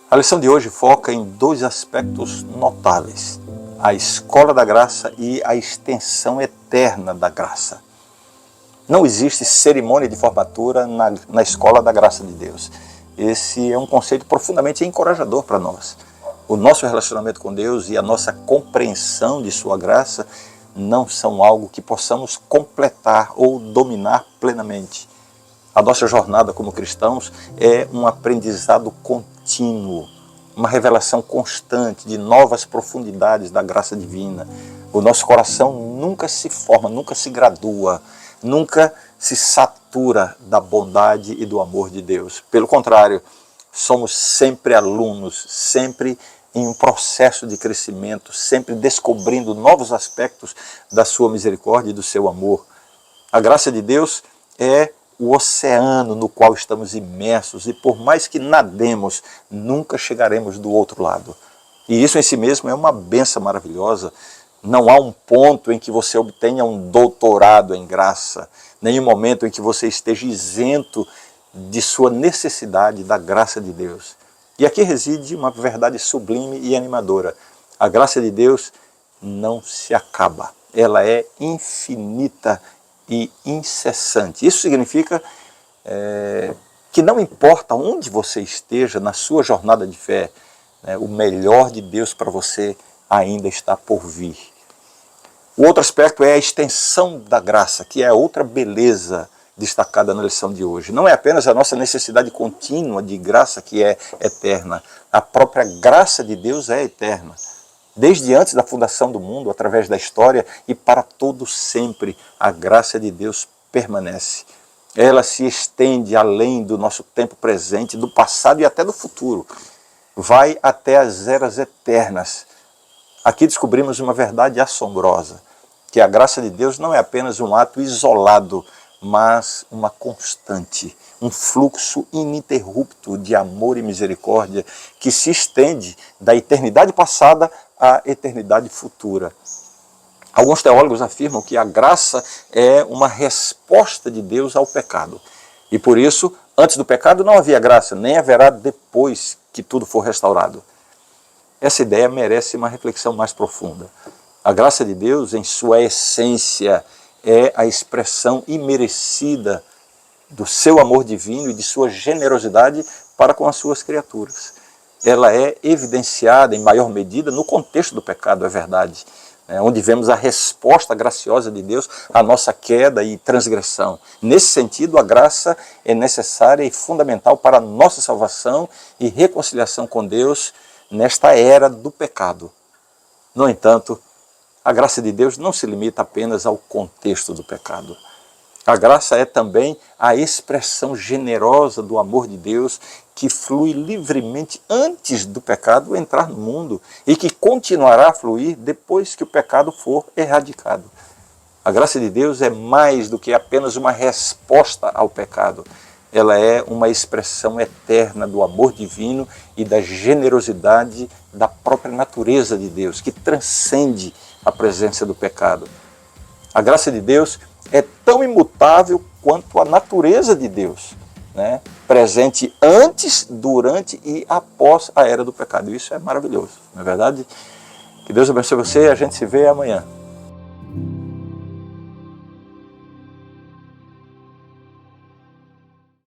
A lição de hoje foca em dois aspectos notáveis: a escola da graça e a extensão eterna da graça. Não existe cerimônia de formatura na escola da graça de Deus. Esse é um conceito profundamente encorajador para nós. O nosso relacionamento com Deus e a nossa compreensão de sua graça não são algo que possamos completar ou dominar plenamente. A nossa jornada como cristãos é um aprendizado contínuo, uma revelação constante de novas profundidades da graça divina. O nosso coração nunca se forma, nunca se gradua, nunca se satura da bondade e do amor de Deus. Pelo contrário, somos sempre alunos, sempre em um processo de crescimento, sempre descobrindo novos aspectos da sua misericórdia e do seu amor. A graça de Deus é o oceano no qual estamos imersos e por mais que nademos, nunca chegaremos do outro lado. E isso em si mesmo é uma bênção maravilhosa. Não há um ponto em que você obtenha um doutorado em graça, nenhum momento em que você esteja isento de sua necessidade da graça de Deus. E aqui reside uma verdade sublime e animadora. A graça de Deus não se acaba, ela é infinita e incessante. Isso significa que não importa onde você esteja na sua jornada de fé, o melhor de Deus para você ainda está por vir. O outro aspecto é a extensão da graça, que é outra beleza destacada na lição de hoje. Não é apenas a nossa necessidade contínua de graça que é eterna, a própria graça de Deus é eterna. Desde antes da fundação do mundo, através da história e para todo sempre, a graça de Deus permanece. Ela se estende além do nosso tempo presente, do passado e até do futuro. Vai até as eras eternas. Aqui descobrimos uma verdade assombrosa, que a graça de Deus não é apenas um ato isolado, mas uma constante, um fluxo ininterrupto de amor e misericórdia que se estende da eternidade passada à eternidade futura. Alguns teólogos afirmam que a graça é uma resposta de Deus ao pecado. E por isso, antes do pecado não havia graça, nem haverá depois que tudo for restaurado. Essa ideia merece uma reflexão mais profunda. A graça de Deus, em sua essência, é a expressão imerecida do seu amor divino e de sua generosidade para com as suas criaturas. Ela é evidenciada em maior medida no contexto do pecado, é verdade, onde vemos a resposta graciosa de Deus à nossa queda e transgressão. Nesse sentido, a graça é necessária e fundamental para a nossa salvação e reconciliação com Deus nesta era do pecado. No entanto, a graça de Deus não se limita apenas ao contexto do pecado. A graça é também a expressão generosa do amor de Deus que flui livremente antes do pecado entrar no mundo e que continuará a fluir depois que o pecado for erradicado. A graça de Deus é mais do que apenas uma resposta ao pecado. Ela é uma expressão eterna do amor divino e da generosidade da própria natureza de Deus, que transcende a presença do pecado. A graça de Deus é tão imutável quanto a natureza de Deus, presente antes, durante e após a era do pecado. Isso é maravilhoso, não é verdade? Que Deus abençoe você e a gente se vê amanhã.